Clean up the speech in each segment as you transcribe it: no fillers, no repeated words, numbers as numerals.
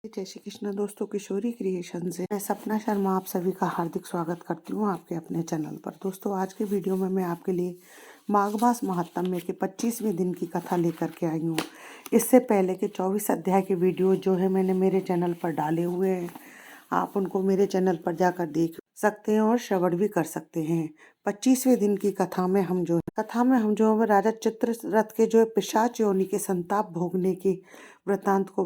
जय श्री कृष्ण दोस्तों, किशोरी क्रिएशन से मैं सपना शर्मा आप सभी का हार्दिक स्वागत करती हूँ आपके अपने चैनल पर। दोस्तों, आज के वीडियो में मैं आपके लिए माघ मास महात्म्य के 25वें दिन की कथा लेकर के आई हूँ। इससे पहले के 24 अध्याय के वीडियो जो है मैंने मेरे चैनल पर डाले हुए हैं, आप उनको मेरे चैनल पर जाकर देख सकते हैं और श्रवण भी कर सकते हैं। 25वें दिन की कथा में हम जो है राजा चित्ररथ के जो है पिशाच योनि के संताप भोगने के वृत्तांत के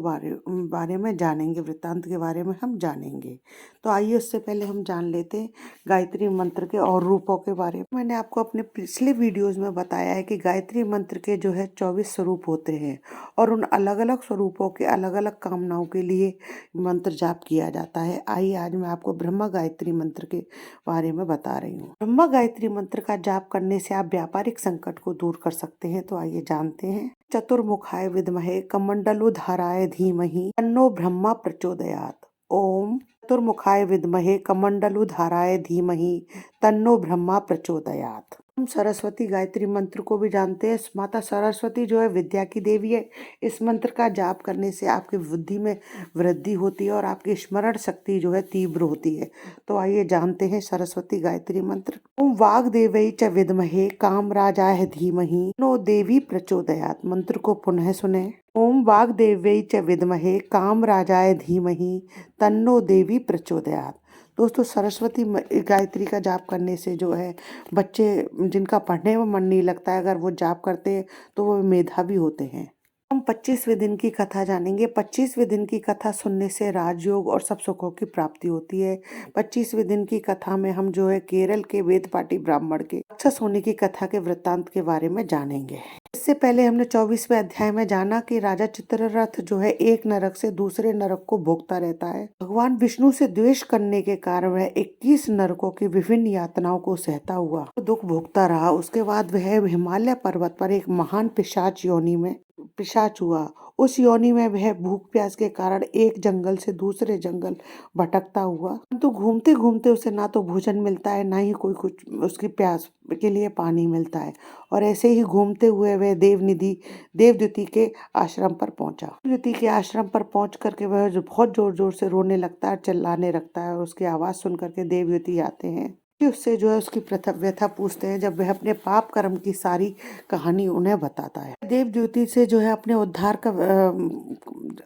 बारे में हम जानेंगे। तो आइए, उससे पहले हम जान लेते हैं गायत्री मंत्र के और रूपों के बारे में। मैंने आपको अपने पिछले वीडियोस में बताया है कि गायत्री मंत्र के जो है 24 स्वरूप होते हैं और उन अलग अलग स्वरूपों के अलग अलग कामनाओं के लिए मंत्र जाप किया जाता है। आइए, आज मैं आपको ब्रह्मा गायत्री मंत्र के बारे में बता रही हूँ। ब्रह्मा गायत्री मंत्र का जाप करने से आप व्यापारिक संकट को दूर कर सकते हैं। तो आइए जानते हैं। चतुर्मुखाय विद्महे कमंडलुधाराय धीमहि तन्नो ब्रह्मा प्रचोदयात्। ओम चतुर्मुखाय विद्महे कमंडलुधाराय धीमहि तन्नो ब्रह्मा प्रचोदयात्। हम सरस्वती गायत्री मंत्र को भी जानते हैं। माता सरस्वती जो है विद्या की देवी है। इस मंत्र का जाप करने से आपकी बुद्धि में वृद्धि होती है और आपकी स्मरण शक्ति जो है तीव्र होती है। तो आइए जानते हैं सरस्वती गायत्री मंत्र। ओम वाग्देवै च विद्महे कामराजाय धीमहि नो देवी प्रचोदयात्। मंत्र को पुनः सुने। ओम वाग्देव्यै च विद्महे कामराजाय धीमहि तन्नो देवी प्रचोदयात्। दोस्तों, सरस्वती गायत्री का जाप करने से जो है बच्चे जिनका पढ़ने में मन नहीं लगता है, अगर वो जाप करते हैं तो वो मेधावी होते हैं। हम 25वें दिन की कथा जानेंगे। 25वें दिन की कथा सुनने से राजयोग और सब सुखों की प्राप्ति होती है। 25वें दिन की कथा में हम जो है केरल के वेदपाठी ब्राह्मण के राक्षस होने की कथा के वृत्तांत के बारे में जानेंगे। इससे पहले हमने 24वें अध्याय में जाना कि राजा चित्ररथ जो है एक नरक से दूसरे नरक को भोगता रहता है। भगवान विष्णु से द्वेष करने के कारण वह 21 नरकों की विभिन्न यातनाओं को सहता हुआ दुख भोगता रहा। उसके बाद वह हिमालय पर्वत पर एक महान पिशाच योनि में पिशाच हुआ। उस योनि में वह भूख प्यास के कारण एक जंगल से दूसरे जंगल भटकता हुआ, तो घूमते घूमते उसे ना तो भोजन मिलता है, ना ही कोई कुछ उसकी प्यास के लिए पानी मिलता है। और ऐसे ही घूमते हुए वह देवद्युति के आश्रम पर पहुंचा। देवद्युति के आश्रम पर पहुंच करके वह जो बहुत जोर जोर से रोने लगता है, चिल्लाने लगता है और उसकी आवाज सुन करके देवद्युति आते हैं कि उससे जो है उसकी व्यथा पूछते हैं। जब वह अपने पाप कर्म की सारी कहानी उन्हें बताता है, देवद्युति से जो है अपने उद्धार का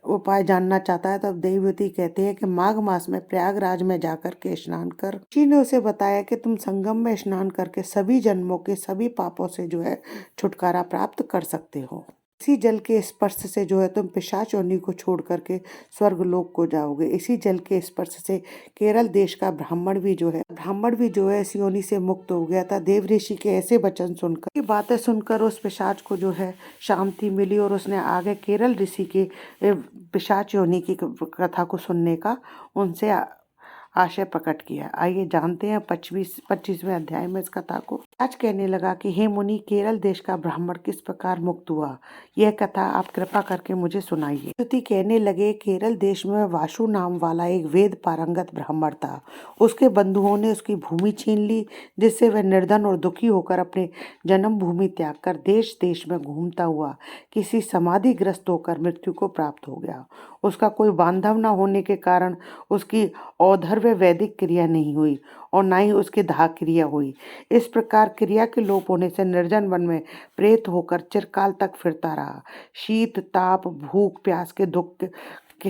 उपाय जानना चाहता है। तब देवद्युति कहते हैं कि माघ मास में प्रयागराज में जाकर के स्नान कर। ऋषि ने उसे बताया कि तुम संगम में स्नान करके सभी जन्मों के सभी पापों से जो है छुटकारा प्राप्त कर सकते हो। इसी जल के स्पर्श से जो है तुम पिशाच योनि को छोड़ करके स्वर्ग लोक को जाओगे। इसी जल के स्पर्श से केरल देश का ब्राह्मण भी जो है इस योनि से मुक्त हो गया था। देव ऋषि के ऐसे वचन सुनकर, ये बातें सुनकर उस पिशाच को जो है शांति मिली और उसने आगे केरल ऋषि के पिशाच योनि की कथा को सुनने का उनसे आशय प्रकट किया। आइए जानते हैं 25वें अध्याय में इस कथा को। आज कहने लगा कि हे मुनि, केरल देश का ब्राह्मण किस प्रकार मुक्त हुआ, यह कथा आप कृपा करके मुझे सुनाइए। स्तुति कहने लगे, केरल देश में वासु नाम वाला एक वेद पारंगत ब्राह्मण था। उसके बंधुओं ने उसकी भूमि छीन ली, जिससे वह निर्धन और दुखी होकर अपने जन्म भूमि त्याग कर देश देश में घूमता हुआ किसी समाधिग्रस्त होकर मृत्यु को प्राप्त हो गया। उसका कोई बांधव न होने के कारण उसकी औधर्व वैदिक क्रिया नहीं हुई और न ही उसकी दाह क्रिया हुई। इस प्रकार क्रिया के लोप होने से निर्जन वन में प्रेत होकर चिरकाल तक फिरता रहा। शीत ताप भूख प्यास के दुख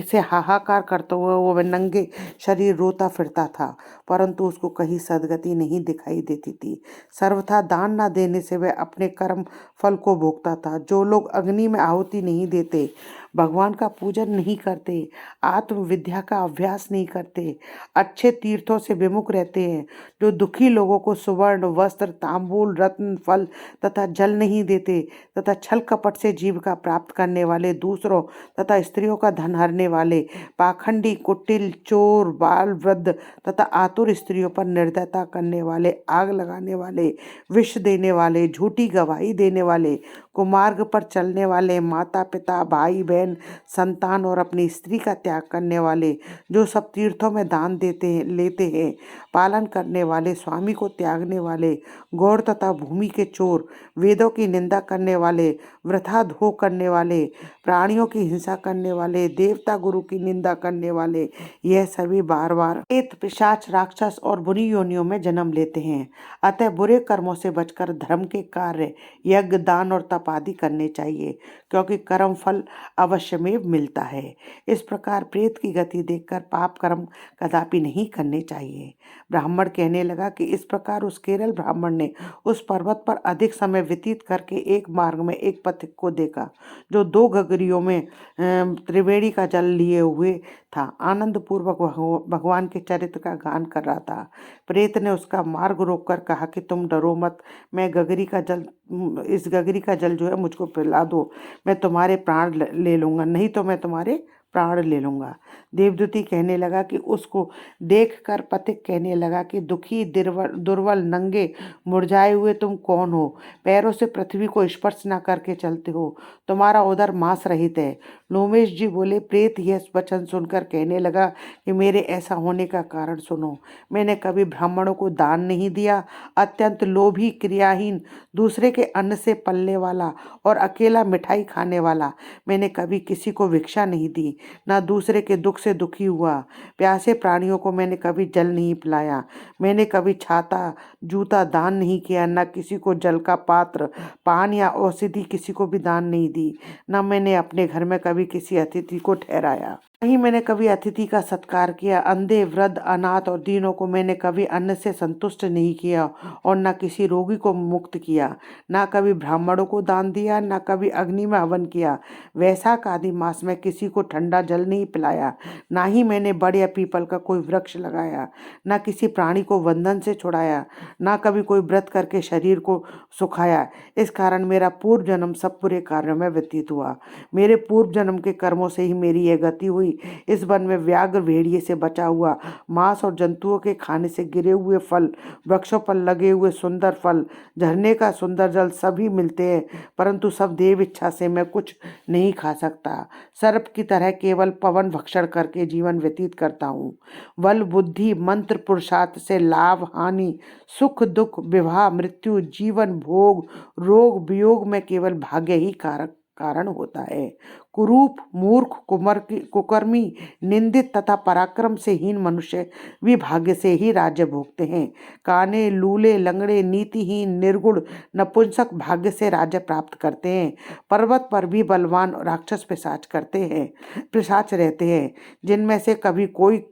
से हाहाकार करते हुए वो नंगे शरीर रोता फिरता था, परंतु उसको कहीं सदगति नहीं दिखाई देती थी। सर्वथा दान न देने से वह अपने कर्म फल को भोगता था। जो लोग अग्नि में आहुति नहीं देते, भगवान का पूजन नहीं करते, आत्म विद्या का अभ्यास नहीं करते, अच्छे तीर्थों से विमुख रहते हैं, जो दुखी लोगों को सुवर्ण वस्त्र तांबूल रत्न फल तथा जल नहीं देते, तथा छल कपट से जीविका प्राप्त करने वाले, दूसरों तथा स्त्रियों का धन हरने वाले, पाखंडी कुटिल चोर बाल वृद्ध तथा आतुर स्त्रियों पर निर्दयता करने वाले, आग लगाने वाले, विष देने वाले, झूठी गवाही देने वाले, कुमार्ग पर चलने वाले, माता पिता भाई बहन बहन, संतान और अपनी स्त्री का त्याग करने वाले, जो सब तीर्थों में दान लेते हैं, पालन करने वाले, स्वामी को त्यागने वाले, गौर तथा भूमि के चोर, वेदों की निंदा करने वाले, वृथा धो करने वाले, प्राणियों की हिंसा करने वाले, देवता गुरु की निंदा करने वाले, यह सभी बार बार प्रेत, पिशाच, राक्षस और बुरी योनियों में जन्म लेते हैं। अतः बुरे कर्मों से बचकर धर्म के कार्य, यज्ञ, दान और तप आदि करने चाहिए, क्योंकि कर्म फल अवश्यमेव मिलता है। इस प्रकार प्रेत की गति देखकर पाप कर्म कदापि नहीं करने चाहिए। ब्राह्मण कहने लगा कि इस प्रकार उस केरल ब्राह्मण ने उस पर्वत पर अधिक समय व्यतीत करके एक मार्ग में एक पथिक को देखा, जो 2 गगरियों में त्रिवेणी का जल लिए हुए था, आनंद पूर्वक भगवान के चरित्र का गान कर रहा था। प्रेत ने उसका मार्ग रोककर कहा कि तुम डरो मत, मैं इस गगरी का जल जो है मुझको पिला दो, मैं तुम्हारे प्राण ले लूंगा, नहीं तो मैं तुम्हारे प्राण ले लूंगा। देवदूती कहने लगा कि उसको देखकर पथिक कहने लगा कि दुखी, दुर्बल, नंगे, मुरझाए हुए तुम कौन हो? पैरों से पृथ्वी को स्पर्श न करके चलते हो, तुम्हारा उदर मांस रहित है। लोमेश जी बोले, प्रेत यह वचन सुनकर कहने लगा कि मेरे ऐसा होने का कारण सुनो। मैंने कभी ब्राह्मणों को दान नहीं दिया, अत्यंत लोभी, क्रियाहीन, दूसरे के अन्न से पलने वाला और अकेला मिठाई खाने वाला, मैंने कभी किसी को भिक्षा नहीं दी, ना दूसरे के दुख से दुखी हुआ। प्यासे प्राणियों को मैंने कभी जल नहीं पिलाया, मैंने कभी छाता, जूता दान नहीं किया, न किसी को जल का पात्र, पान या औषधि किसी को भी दान नहीं दी, न मैंने अपने घर में कभी किसी अतिथि को ठहराया, नहीं मैंने कभी अतिथि का सत्कार किया। अंधे, वृद्ध, अनाथ और दीनों को मैंने कभी अन्न से संतुष्ट नहीं किया और न किसी रोगी को मुक्त किया, न कभी ब्राह्मणों को दान दिया, न कभी अग्नि में हवन किया। वैशाख आदि मास में किसी को ठंडा जल नहीं पिलाया, ना ही मैंने बड़ या पीपल का कोई वृक्ष लगाया, न किसी प्राणी को बंधन से छुड़ाया, न कभी कोई व्रत करके शरीर को सुखाया। इस कारण मेरा पूर्व जन्म सब बुरे कार्यों में व्यतीत हुआ। मेरे पूर्व जन्म के कर्मों से ही मेरी यह गति हुई। इस वन में व्याघ्र, भेड़िए से बचा हुआ मांस और जंतुओं के खाने से गिरे हुए फल, वृक्षों पर लगे हुए सुंदर फल, झरने का सुंदर जल सभी मिलते हैं, परंतु सब देव इच्छा से मैं कुछ नहीं खा सकता। सर्प की तरह केवल पवन भक्षण करके जीवन व्यतीत करता हूँ। बल, बुद्धि, मंत्र, पुरुषार्थ से लाभ, हानि, सुख, दुख, विवाह, मृत्यु, जीवन, भोग, रोग, वियोग में केवल भाग्य ही कारण होता है। कुरूप, मूर्ख, कुकर्मी, निंदित तथा पराक्रम से हीन मनुष्य भी भाग्य से ही राज्य भोगते हैं। काने, लूले, लंगड़े, नीतिहीन, निर्गुण, नपुंसक भाग्य से राज्य प्राप्त करते हैं। पर्वत पर भी बलवान राक्षस पिशाच रहते हैं, जिनमें से कभी कोई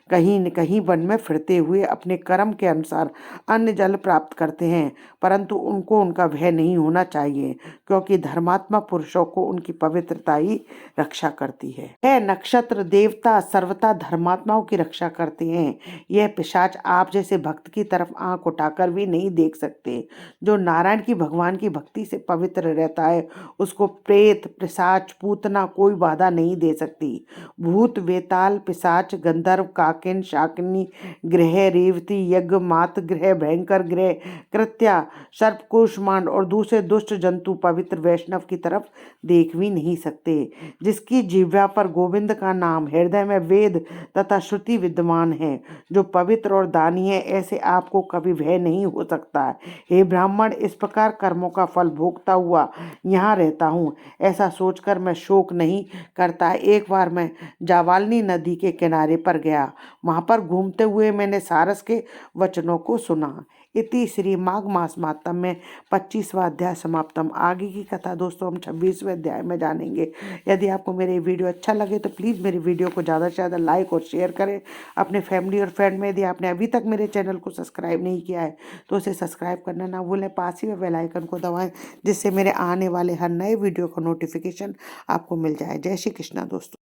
कहीं न कहीं वन में फिरते हुए अपने कर्म के अनुसार अन्न जल प्राप्त करते हैं, परंतु उनको उनका भय नहीं होना चाहिए, क्योंकि धर्मात्मा पुरुषों को उनकी पवित्रता ही रक्षा करती है। यह नक्षत्र देवता सर्वथा धर्मात्माओं की रक्षा करते हैं। यह पिशाच आप जैसे भक्त की तरफ आंख उठाकर भी नहीं देख सकते। जो नारायण की, भगवान की भक्ति से पवित्र रहता है, उसको प्रेत, पिशाच, पूतना कोई बाधा नहीं दे सकती। भूत, वेताल, पिशाच, गंधर्व, काकिन, शाकिनी ग्रह, रेवती, यज्ञ, मात ग्रह, भयंकर ग्रह, कृत्या, सर्प, कुष्मांड और दूसरे दुष्ट जंतु पवित्र वैष्णव की तरफ देख भी नहीं सकते। जिसकी जिह्वा पर गोविंद का नाम, हृदय में वेद तथा श्रुति विद्यमान है, जो पवित्र और दानी है, ऐसे आपको कभी भय नहीं हो सकता। हे ब्राह्मण, इस प्रकार कर्मों का फल भोगता हुआ यहाँ रहता हूँ, ऐसा सोचकर मैं शोक नहीं करता। एक बार मैं जावालनी नदी के किनारे पर गया, वहां पर घूमते हुए मैंने सारस के वचनों को सुना। इति श्री माघ मास महात्म में 25वां अध्याय समाप्तम। आगे की कथा दोस्तों हम 26वें अध्याय में जानेंगे। यदि आपको मेरे वीडियो अच्छा लगे तो प्लीज़ मेरे वीडियो को ज़्यादा से ज़्यादा लाइक और शेयर करें अपने फैमिली और फ्रेंड में। यदि आपने अभी तक मेरे चैनल को सब्सक्राइब नहीं किया है तो उसे सब्सक्राइब करना ना भूलें, पास ही में बेल आइकन को दबाएं, जिससे मेरे आने वाले हर नए वीडियो का नोटिफिकेशन आपको मिल जाए। जय श्री कृष्णा दोस्तों।